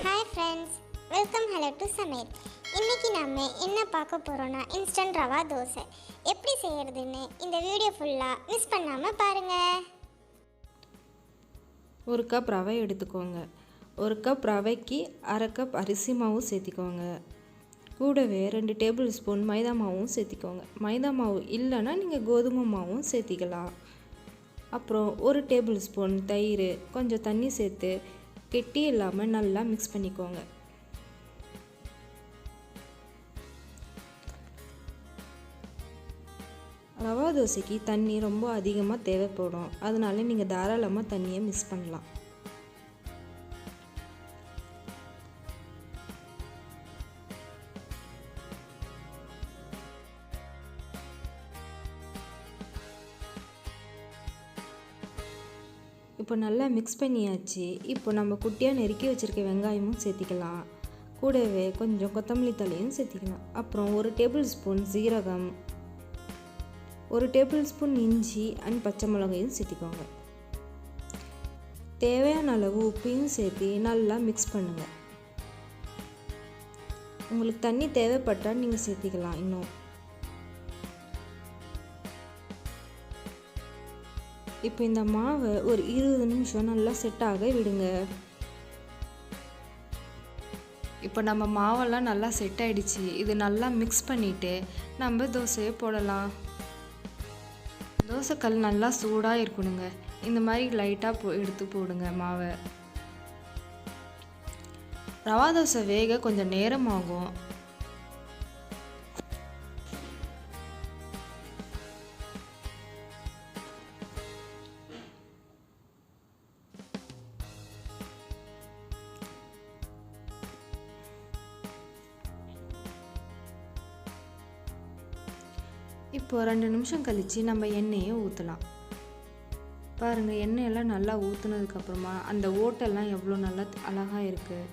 Hi friends, welcome HeloTo Samayal. இன்னைக்கு நாம என்ன பார்க்க போறோம்னா இன்ஸ்டன்ட் ரவா தோசை எப்படி செய்யறதுன்னு இந்த வீடியோ ஃபுல்லா மிஸ் பண்ணாம பாருங்க. ஒரு கப் ரவை எடுத்துக்கோங்க. ஒரு கப் ரவைக்கு அரை கப் அரிசி மாவும் சேர்த்திக்கோங்க. கூடவே 2 டேபிள் ஸ்பூன் மைதா மாவும் சேர்த்திக்கோங்க. மைதா மாவு இல்லைன்னா நீங்கள் கோதுமை மாவும் சேர்த்திக்கலாம். அப்புறம் 1 டேபிள் ஸ்பூன் தயிர், கொஞ்சம் தண்ணி சேர்த்து கெட்டி இல்லாமல் நல்லா மிக்ஸ் பண்ணிக்கோங்க. ரவா தோசைக்கு தண்ணி ரொம்ப அதிகமாக தேவைப்படும், அதனால நீங்கள் தாராளமாக தண்ணியை மிக்ஸ் பண்ணலாம். இப்போ நல்லா மிக்ஸ் பண்ணியாச்சு. இப்போ நம்ம குட்டியாக நெருக்கி வச்சுருக்க வெங்காயமும் சேர்த்திக்கலாம். கூடவே கொஞ்சம் கொத்தமல்லி தழையும் சேர்த்திக்கலாம். அப்புறம் 1 டேபிள் ஸ்பூன் சீரகம், 1 டேபிள் ஸ்பூன் இஞ்சி அண்ட் பச்சை மிளகாயும் சேர்த்திக்கோங்க. தேவையான அளவு உப்பையும் சேர்த்து நல்லா மிக்ஸ் பண்ணுங்கள். உங்களுக்கு தண்ணி தேவைப்பட்டால் நீங்கள் சேர்த்திக்கலாம். இன்னும் இப்போ இந்த மாவை ஒரு 20 நிமிஷம் நல்லா செட் ஆக விடுங்க. இப்போ நம்ம மாவெல்லாம் நல்லா செட் ஆகிடுச்சு. இது நல்லா மிக்ஸ் பண்ணிவிட்டு நம்ம தோசையை போடலாம். தோசைக்கல் நல்லா சூடாக இருக்கணுங்க. இந்த மாதிரி லைட்டாக எடுத்து போடுங்க மாவை. ரவா தோசை வேக கொஞ்சம் நேரம் ஆகும். இப்போ 2 நிமிஷம் கழித்து நம்ம எண்ணெயை ஊற்றலாம். பாருங்கள், எண்ணெயெல்லாம் நல்லா ஊற்றுனதுக்கப்புறமா அந்த ஓட்டெல்லாம் எவ்வளோ நல்லா அழகாக இருக்குது.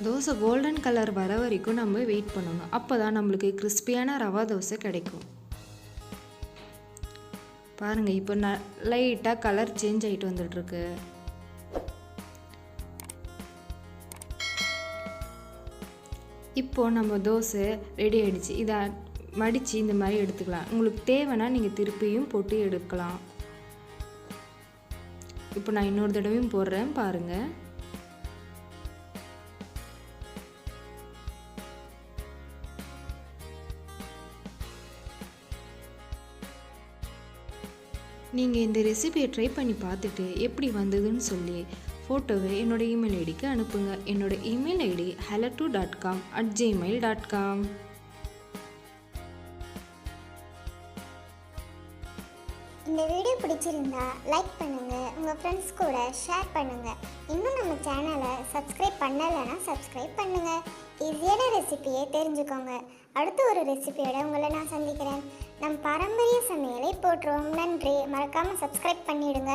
தோசை கோல்டன் கலர் வர வரைக்கும் நம்ம வெயிட் பண்ணணும். அப்போ தான் நம்மளுக்கு கிறிஸ்பியான ரவா தோசை கிடைக்கும். பாருங்கள், இப்போ லைட்டாக கலர் சேஞ்ச் ஆகிட்டு வந்துட்டுருக்கு. இப்போது நம்ம தோசை ரெடி ஆகிடுச்சு. இதை மடித்து இந்த மாதிரி எடுத்துக்கலாம். உங்களுக்கு தேவைன்னா நீங்கள் திருப்பியும் போட்டு எடுக்கலாம். இப்போ நான் இன்னொரு தடவையும் போடுறேன் பாருங்கள். நீங்கள் இந்த ரெசிபியை ட்ரை பண்ணி பார்த்துட்டு எப்படி வந்ததுன்னு சொல்லி ஃபோட்டோவை என்னோடய இமெயில் ஐடிக்கு அனுப்புங்க. என்னோடய இமெயில் ஐடி HeloTo.com@gmail.com. இந்த வீடியோ பிடிச்சிருந்தா லைக் பண்ணுங்க, உங்க ஃப்ரெண்ட்ஸ் கூட ஷேர் பண்ணுங்க. இன்னும் நம்ம சேனலை சப்ஸ்கிரைப் பண்ணலைன்னா சப்ஸ்கிரைப் பண்ணுங்க. ஈஸியான ரெசிபியை தெரிஞ்சுக்கோங்க. அடுத்த ஒரு ரெசிபியோட உங்களை நான் சந்திக்கிறேன். நம் பாரம்பரிய சமையலை போற்றுவோம். நன்றி. மறக்காமல் சப்ஸ்கிரைப் பண்ணிடுங்க.